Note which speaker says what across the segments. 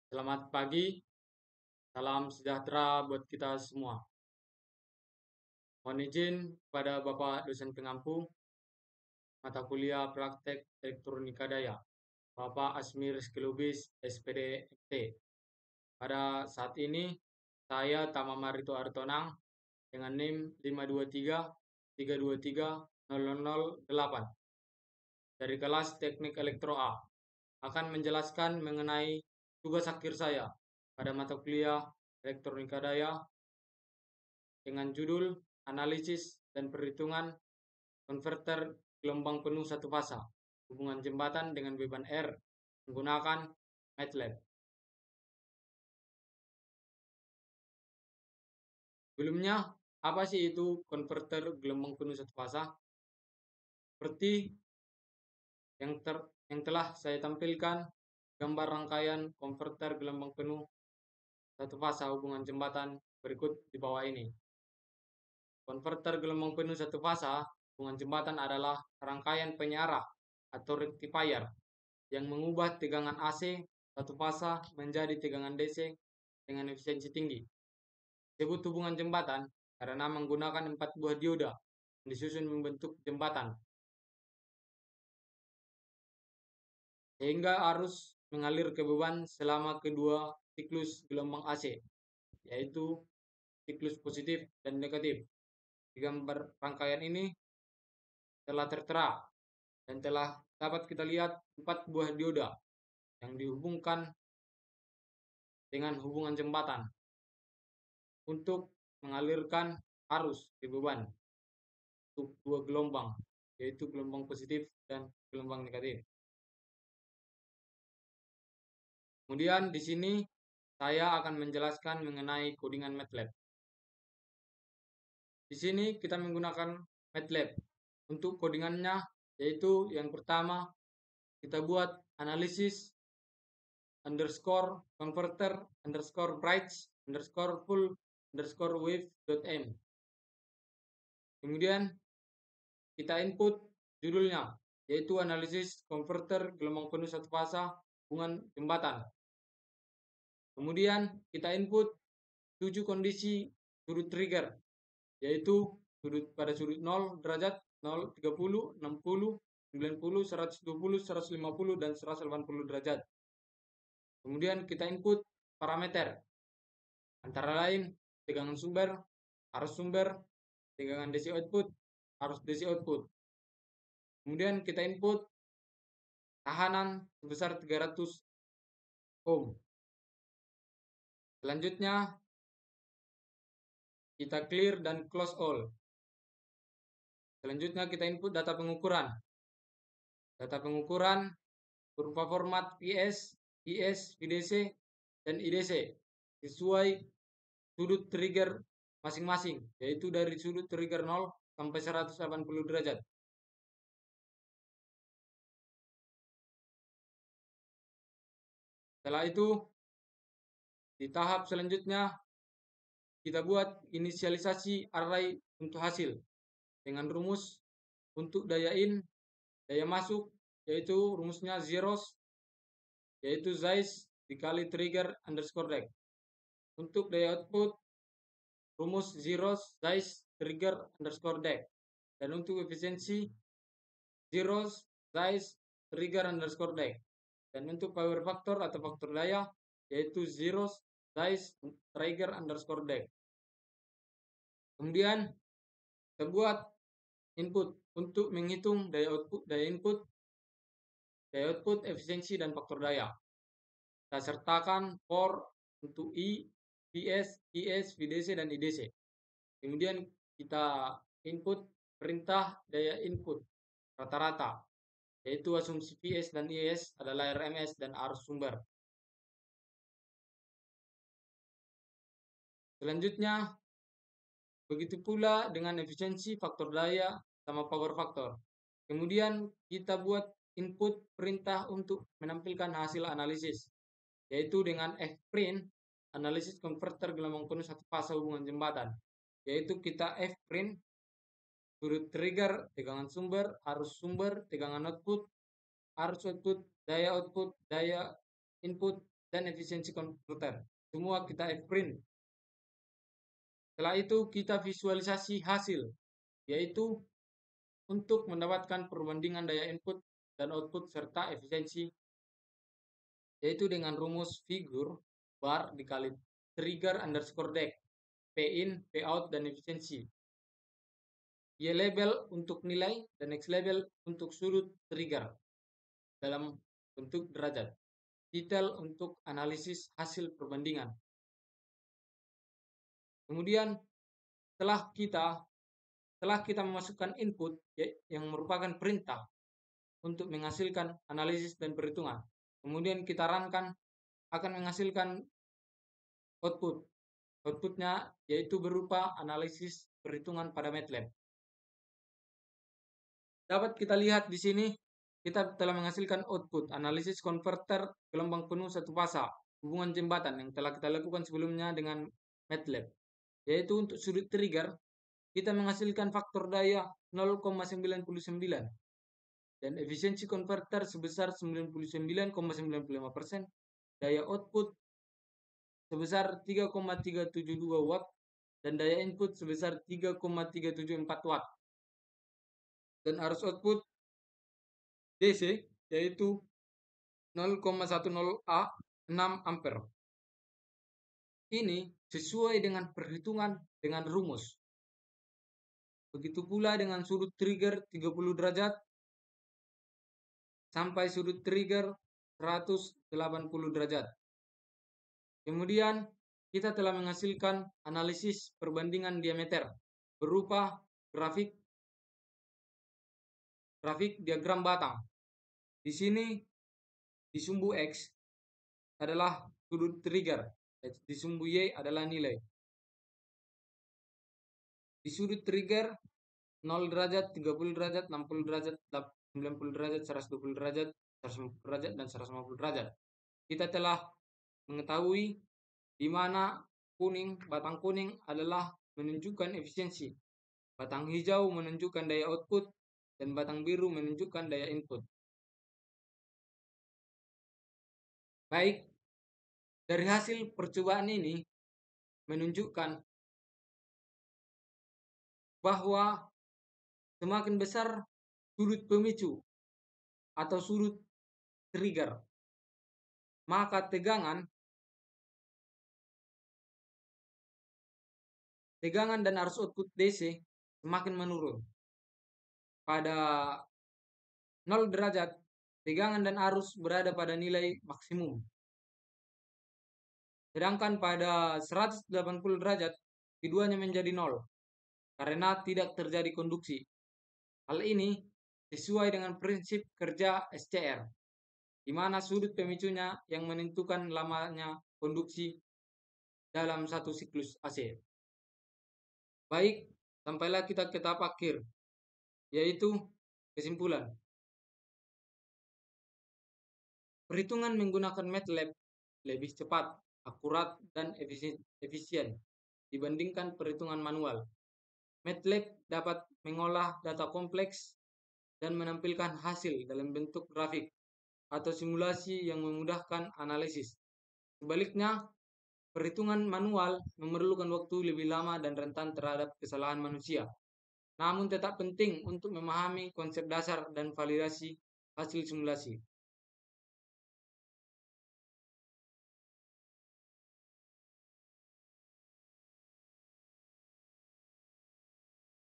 Speaker 1: Selamat pagi, salam sejahtera buat kita semua. Mohon izin kepada Bapak dosen pengampu mata kuliah praktek elektronika daya, Bapak Asmir Skilubis, SPD FT. Pada saat ini, saya Tama Marito Artonang dengan NIM 523-323-0008 dari kelas Teknik Elektro A akan menjelaskan mengenai tugas akhir saya pada mata kuliah elektronika daya dengan judul Analisis dan Perhitungan Konverter Gelombang Penuh Satu Fasa Hubungan Jembatan dengan Beban R menggunakan MATLAB. Sebelumnya, apa sih itu konverter gelombang penuh satu fasa? Seperti yang telah saya tampilkan gambar rangkaian konverter gelombang penuh satu fasa hubungan jembatan berikut di bawah ini. Konverter gelombang penuh satu fasa hubungan jembatan adalah rangkaian penyarah atau rectifier yang mengubah tegangan AC satu fasa menjadi tegangan DC dengan efisiensi tinggi. Disebut hubungan jembatan karena menggunakan 4 buah dioda yang disusun membentuk jembatan, sehingga arus mengalir ke beban selama kedua siklus gelombang AC, yaitu siklus positif dan negatif. Di gambar rangkaian ini telah tertera dan telah dapat kita lihat 4 buah dioda yang dihubungkan dengan hubungan jembatan untuk mengalirkan arus di beban untuk dua gelombang, yaitu gelombang positif dan gelombang negatif. Kemudian di sini saya akan menjelaskan mengenai codingan MATLAB. Di sini kita menggunakan MATLAB. Untuk codingannya yaitu yang pertama kita buat analisis underscore converter underscore bright underscore full underscore wave.m. Kemudian kita input judulnya yaitu analisis converter gelombang penuh satu fasa hubungan jembatan. Kemudian kita input 7 kondisi sudut trigger, yaitu pada sudut 0 derajat, 0, 30, 60, 90, 120, 150, dan 180 derajat. Kemudian kita input parameter, antara lain tegangan sumber, arus sumber, tegangan DC output, arus DC output. Kemudian kita input tahanan sebesar 300 ohm. Selanjutnya kita clear dan close all. Selanjutnya kita input data pengukuran. Data pengukuran berupa format PS, IS, VDC, dan IDC sesuai sudut trigger masing-masing, yaitu dari sudut trigger 0 sampai 180 derajat. Setelah itu, di tahap selanjutnya kita buat inisialisasi array untuk hasil dengan rumus untuk daya in, daya masuk, yaitu rumusnya zeros, yaitu Zeiss dikali trigger underscore deck. Untuk daya output, rumus zeros Zeiss trigger underscore deck. Dan untuk efisiensi, zeros Zeiss trigger underscore deck. Dan untuk power factor atau faktor daya, yaitu zeros Zeiss trigger underscore deck. Kemudian kita buat input untuk menghitung daya input, daya output, efisiensi, dan faktor daya. Kita sertakan for untuk I, PS, IS, VDC, dan IDC. Kemudian kita input perintah daya input rata-rata, yaitu asumsi PS dan IS adalah RMS dan arus sumber. Selanjutnya, begitu pula dengan efisiensi, faktor daya, sama power factor. Kemudian kita buat input perintah untuk menampilkan hasil analisis, yaitu dengan fprint, analisis konverter gelombang penuh satu fasa hubungan jembatan. Yaitu kita fprint sudut trigger, tegangan sumber, arus sumber, tegangan output, arus output, daya input, dan efisiensi konverter. Semua kita print. Setelah itu kita visualisasi hasil, yaitu untuk mendapatkan perbandingan daya input dan output serta efisiensi, yaitu dengan rumus figur bar dikali trigger underscore deck, P in, P out, dan efisiensi. Y label untuk nilai dan X label untuk sudut trigger dalam bentuk derajat. Detail untuk analisis hasil perbandingan. Kemudian setelah kita memasukkan input yang merupakan perintah untuk menghasilkan analisis dan perhitungan. Kemudian kita runkan akan menghasilkan output. Outputnya yaitu berupa analisis perhitungan pada MATLAB. Dapat kita lihat di sini kita telah menghasilkan output analisis konverter gelombang penuh satu fasa hubungan jembatan yang telah kita lakukan sebelumnya dengan MATLAB. Yaitu untuk sudut trigger kita menghasilkan faktor daya 0,99 dan efisiensi konverter sebesar 99,95%, daya output sebesar 3,372 watt dan daya input sebesar 3,374 watt. Dan arus output DC yaitu 0,10 A 6 ampere. Ini sesuai dengan perhitungan dengan rumus. Begitu pula dengan sudut trigger 30 derajat sampai sudut trigger 180 derajat. Kemudian kita telah menghasilkan analisis perbandingan diameter berupa grafik diagram batang. Di sini di sumbu X adalah sudut trigger, di sumbu Y adalah nilai. Di sudut trigger 0 derajat, 30 derajat, 60 derajat, 90 derajat, 120 derajat, 150 derajat, dan 150 derajat. Kita telah mengetahui di mana batang kuning adalah menunjukkan efisiensi, batang hijau menunjukkan daya output, dan batang biru menunjukkan daya input. Baik, dari hasil percobaan ini menunjukkan bahwa semakin besar sudut pemicu atau sudut trigger, maka tegangan dan arus output DC semakin menurun. Pada 0 derajat, tegangan dan arus berada pada nilai maksimum. Sedangkan pada 180 derajat, keduanya menjadi 0 karena tidak terjadi konduksi. Hal ini sesuai dengan prinsip kerja SCR, di mana sudut pemicunya yang menentukan lamanya konduksi dalam satu siklus AC. Baik, sampailah kita ke tahap akhir, yaitu kesimpulan. Perhitungan menggunakan MATLAB lebih cepat, akurat, dan efisien dibandingkan perhitungan manual. MATLAB dapat mengolah data kompleks dan menampilkan hasil dalam bentuk grafik atau simulasi yang memudahkan analisis. Sebaliknya, perhitungan manual memerlukan waktu lebih lama dan rentan terhadap kesalahan manusia. Namun tetap penting untuk memahami konsep dasar dan validasi hasil simulasi.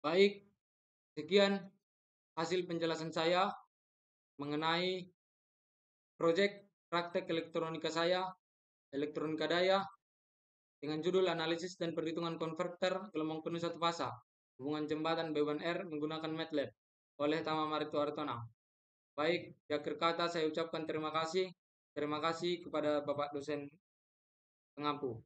Speaker 1: Baik, sekian hasil penjelasan saya mengenai proyek praktek elektronika saya, elektronika daya, dengan judul analisis dan perhitungan konverter gelombang penuh satu fasa, hubungan jembatan B1R menggunakan MATLAB oleh Tama Marito Artona. Baik, di akhir kata saya ucapkan terima kasih. Terima kasih kepada Bapak dosen pengampu.